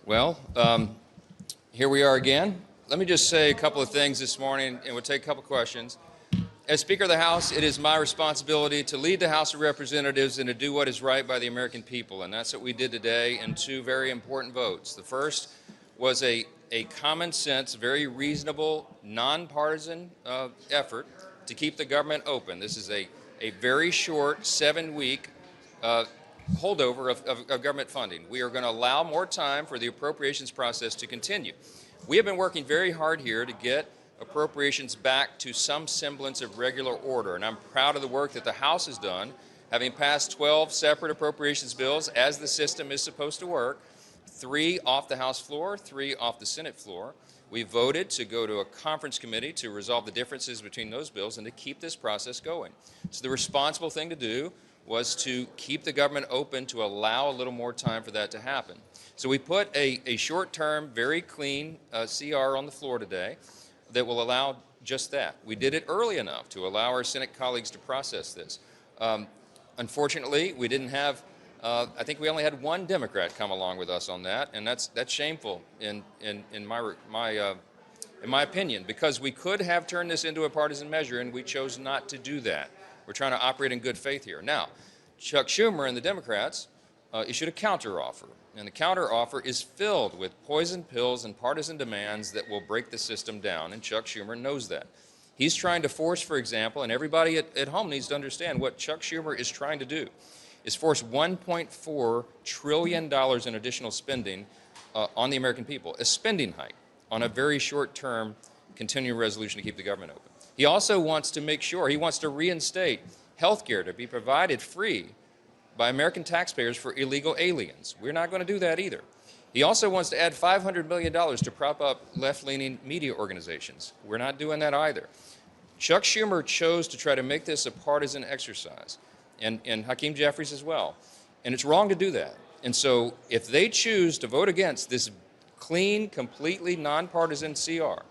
Well, here we are again. Let me just say a couple of things this morning, and we'll take a couple of questions. As Speaker of the House, it is my responsibility to lead the House of Representatives and to do what is right by the American people, and that's what we did today in two very important votes. The first was a common sense, very reasonable, nonpartisan effort to keep the government open. This is a very short 7-week holdover of government funding. We are going to allow more time for the appropriations process to continue. We have been working very hard here to get appropriations back to some semblance of regular order, and I'm proud of the work that the House has done, having passed 12 separate appropriations bills as the system is supposed to work, 3 off the House floor, 3 off the Senate floor. We voted to go to a conference committee to resolve the differences between those bills and to keep this process going. So the responsible thing to do was to keep the government open to allow a little more time for that to happen. So we put a short-term, very clean CR on the floor today that will allow just that. We did it early enough to allow our Senate colleagues to process this. Unfortunately, we didn't have, I think we only had one Democrat come along with us on that, and that's shameful in my opinion, because we could have turned this into a partisan measure, and we chose not to do that. We're trying to operate in good faith here. Now, Chuck Schumer and the Democrats issued a counteroffer, and the counteroffer is filled with poison pills and partisan demands that will break the system down, and Chuck Schumer knows that. He's trying to force, for example, and everybody at home needs to understand what Chuck Schumer is trying to do, is force $1.4 trillion in additional spending on the American people, a spending hike on a very short-term continuing resolution to keep the government open. He also wants to make sure, he wants to reinstate health care to be provided free by American taxpayers for illegal aliens. We're not going to do that either. He also wants to add $500 million to prop up left-leaning media organizations. We're not doing that either. Chuck Schumer chose to try to make this a partisan exercise, and Hakeem Jeffries as well. And it's wrong to do that. And so if they choose to vote against this clean, completely nonpartisan CR,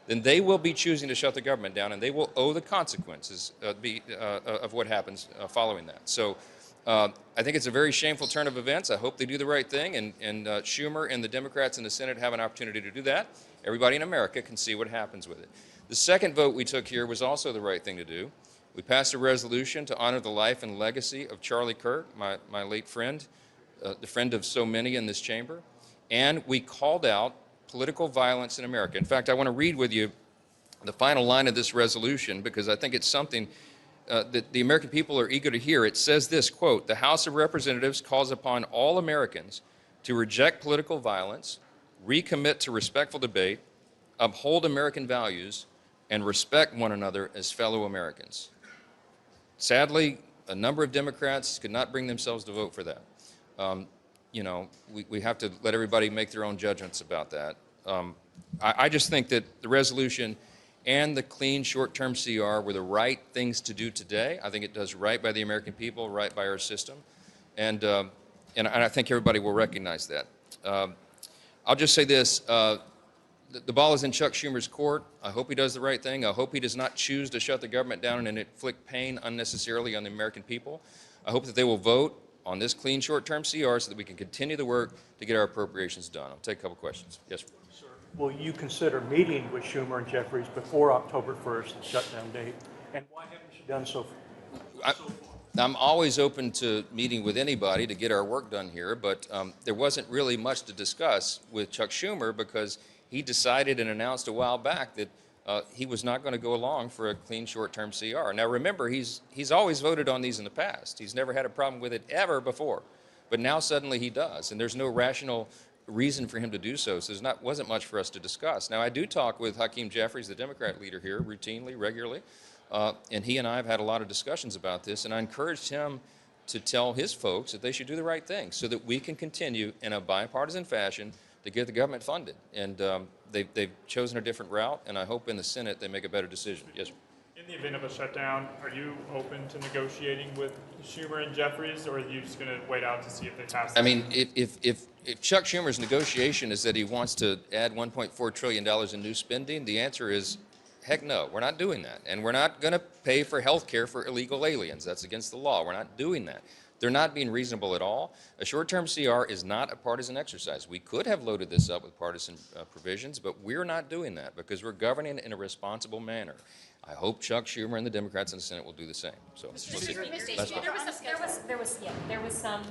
then they will be choosing to shut the government down, and they will owe the consequences of what happens following that. So I think it's a very shameful turn of events. I hope they do the right thing, and Schumer and the Democrats in the Senate have an opportunity to do that. Everybody in America can see what happens with it. The second vote we took here was also the right thing to do. We passed a resolution to honor the life and legacy of Charlie Kirk, my late friend, the friend of so many in this chamber, and we called out political violence in America. In fact, I want to read with you the final line of this resolution because I think it's something that the American people are eager to hear. It says this, quote, "The House of Representatives calls upon all Americans to reject political violence, recommit to respectful debate, uphold American values, and respect one another as fellow Americans." Sadly, a number of Democrats could not bring themselves to vote for that. You know, we have to let everybody make their own judgments about that. I just think that the resolution and the clean short-term CR were the right things to do today. I think it does right by the American people, right by our system, and I think everybody will recognize that. I'll just say this. The ball is in Chuck Schumer's court. I hope he does the right thing. I hope he does not choose to shut the government down and inflict pain unnecessarily on the American people. I hope that they will vote on this clean short-term CR so that we can continue the work to get our appropriations done. I'll take a couple questions. Yes, sir. Will you consider meeting with Schumer and Jeffries before October 1st, the shutdown date? And why haven't you done so far? I'm always open to meeting with anybody to get our work done here, but there wasn't really much to discuss with Chuck Schumer because he decided and announced a while back that he was not going to go along for a clean short-term CR. Now remember, he's always voted on these in the past. He's never had a problem with it ever before, but now suddenly he does, and there's no rational reason for him to do so. So wasn't much for us to discuss. Now I do talk with Hakeem Jeffries, the Democrat leader here, routinely, regularly, and he and I have had a lot of discussions about this, and I encouraged him to tell his folks that they should do the right thing so that we can continue in a bipartisan fashion to get the government funded. And they've chosen a different route, and I hope in the Senate they make a better decision. Yes, sir. In the event of a shutdown, are you open to negotiating with Schumer and Jeffries, or are you just going to wait out to see if they pass this? I mean, if Chuck Schumer's negotiation is that he wants to add $1.4 trillion in new spending, the answer is Heck no, we're not doing that. And we're not going to pay for health care for illegal aliens. That's against the law. We're not doing that. They're not being reasonable at all. A short-term CR is not a partisan exercise. We could have loaded this up with partisan provisions, but we're not doing that because we're governing in a responsible manner. I hope Chuck Schumer and the Democrats in the Senate will do the same. So we'll see. That's fine. There was some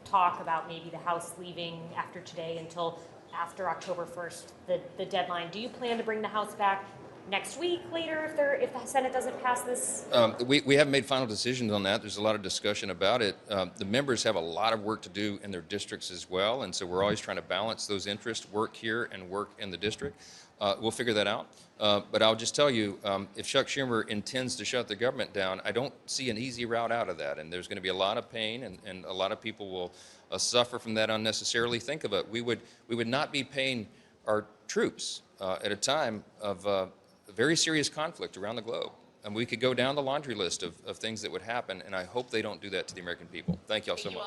talk about maybe the House leaving after today until after October 1st, the deadline. Do you plan to bring the House back next week, later, if the Senate doesn't pass this? We haven't made final decisions on that. There's a lot of discussion about it. The members have a lot of work to do in their districts as well, and so we're always trying to balance those interests, work here and work in the district. We'll figure that out. But I'll just tell you, if Chuck Schumer intends to shut the government down, I don't see an easy route out of that, and there's going to be a lot of pain, and a lot of people will suffer from that unnecessarily. Think of it. We would not be paying our troops at a time of very serious conflict around the globe. And we could go down the laundry list of things that would happen, and I hope they don't do that to the American people. Thank you all so much.